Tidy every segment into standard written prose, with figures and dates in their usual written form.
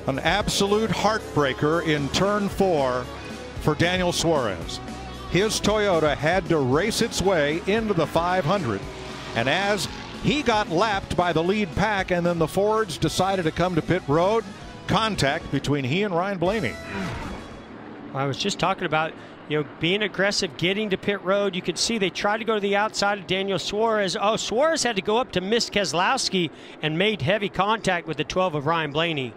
An absolute heartbreaker in turn 4 for Daniel Suarez. His Toyota had to race its way into the 500, and as he got lapped by the lead pack and then the Fords decided to come to pit road, contact between he and Ryan Blaney. I was just talking about, being aggressive, getting to pit road. You could see they tried to go to the outside of Daniel Suarez. Oh, Suarez had to go up to miss Keselowski and made heavy contact with the 12 of Ryan Blaney.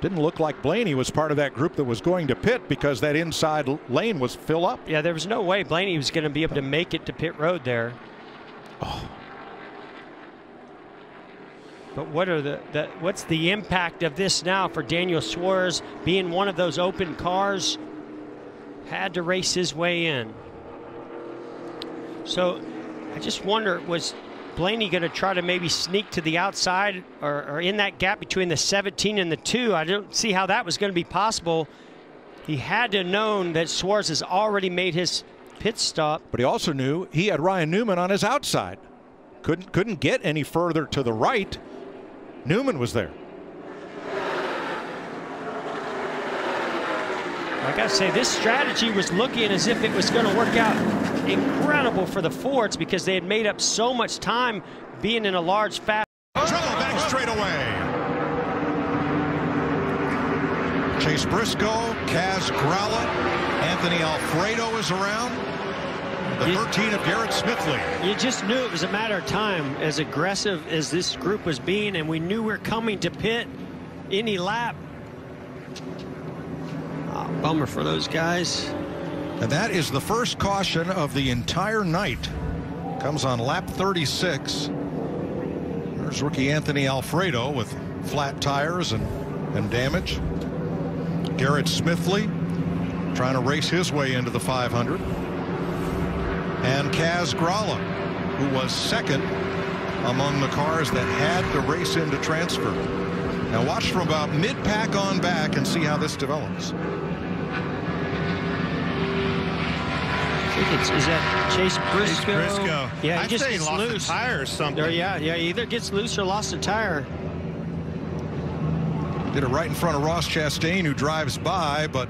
Didn't look like Blaney was part of that group that was going to pit because that inside lane was fill up. Yeah, there was no way Blaney was going to be able to make it to pit road there. Oh. But what's the impact of this now for Daniel Suarez being one of those open cars? Had to race his way in. So I just wonder, was Blaney going to try to maybe sneak to the outside or in that gap between the 17 and the 2? I don't see how that was going to be possible. He had to have known that Suarez has already made his pit stop. But he also knew he had Ryan Newman on his outside. Couldn't get any further to the right. Newman was there. I got to say, this strategy was looking as if it was going to work out incredible for the Fords because they had made up so much time being in a large fast. Trouble back straight away. Chase Briscoe, Kaz Gralla, Anthony Alfredo is around. The 13 of Garrett Smithley. You just knew it was a matter of time, as aggressive as this group was being, and we knew we were coming to pit any lap. Oh, bummer for those guys. And that is the first caution of the entire night. Comes on lap 36. There's rookie Anthony Alfredo with flat tires and damage. Garrett Smithley trying to race his way into the 500. And Kaz Gralla, who was second among the cars that had to race into transfer. Now watch from about mid-pack on back and see how this develops. I think is that Chase Briscoe? Briscoe. Yeah, I'd he just say gets lost loose. a tire or something. Or yeah, either gets loose or lost a tire. Did it right in front of Ross Chastain, who drives by, but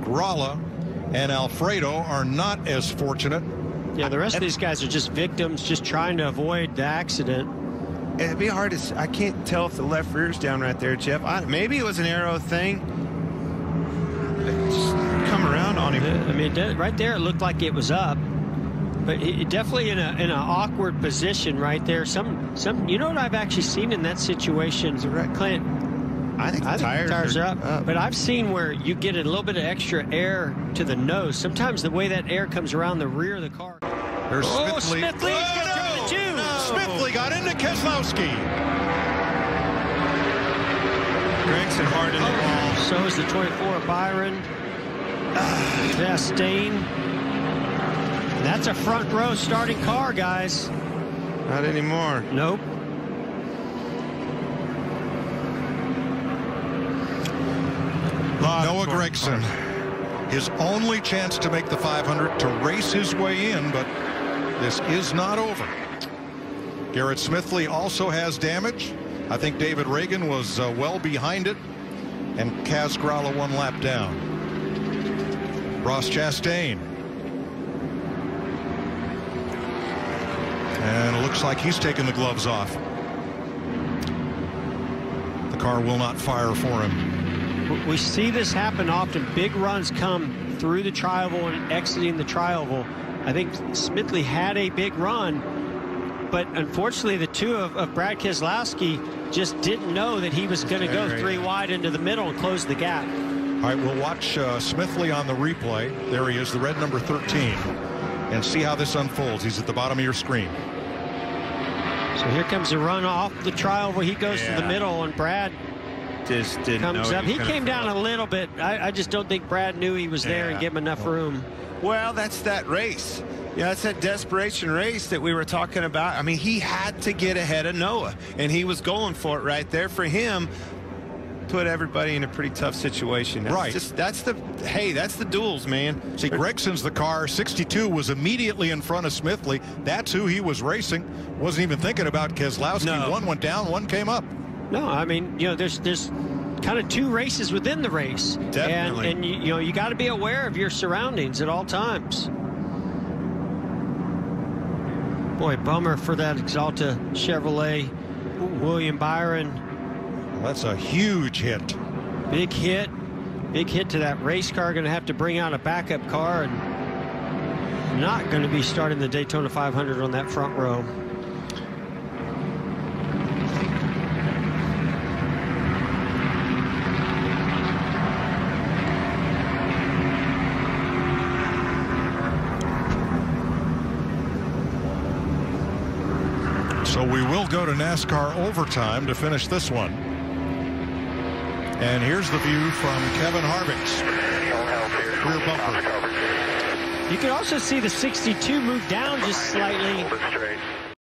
Gralla and Alfredo are not as fortunate. Yeah, the rest of these guys are just victims, just trying to avoid the accident. It'd be hard to. I can't tell if the left rear's down right there, Jeff. Maybe it was an aero thing. Just come around on him. I mean, right there, it looked like it was up, but it definitely in an awkward position right there. You know what I've actually seen in that situation, Clint? I think the tires are up. But I've seen where you get a little bit of extra air to the nose. Sometimes the way that air comes around the rear of the car. There's Smithley. Smithley's got through the 2. No. Smithley got into Keselowski. Gregson hard in the wall. So is the 24 of Byron. Chastain. That's a front row starting car, guys. Not anymore. Nope. Noah Gragson, his only chance to make the 500 to race his way in, but this is not over. Garrett Smithley also has damage. I think David Reagan was well behind it, and Kaz Gralla 1 lap down. Ross Chastain. And it looks like he's taking the gloves off. The car will not fire for him. We see this happen often. Big runs come through the tri-oval and exiting the tri-oval. I think Smithley had a big run, but unfortunately the 2 of Brad Keselowski just didn't know that he was going to go 3 wide into the middle and close the gap. All right, we'll watch Smithley on the replay. There he is, the red number 13, and see how this unfolds. He's at the bottom of your screen. So here comes the run off the tri-oval. He goes to the middle, and Brad just didn't comes know up. He came down a little bit. I just don't think Brad knew he was there and gave him enough room. Well, that's that race. Yeah, it's that desperation race that we were talking about. I mean, he had to get ahead of Noah, and he was going for it right there. For him, put everybody in a pretty tough situation. That's the duels, man. See, Gregson's the car. 62 was immediately in front of Smithley. That's who he was racing. Wasn't even thinking about Keselowski. No. 1 went down, 1 came up. No, I mean, you know, there's kind of two races within the race. Definitely. And you know, you got to be aware of your surroundings at all times. Boy, bummer for that Exalta Chevrolet. William Byron. Well, that's a huge hit. Big hit. Big hit to that race car. Going to have to bring out a backup car, and not going to be starting the Daytona 500 on that front row. So we will go to NASCAR overtime to finish this one. And here's the view from Kevin Harvick's rear bumper. You can also see the 62 move down just slightly. Hold it straight.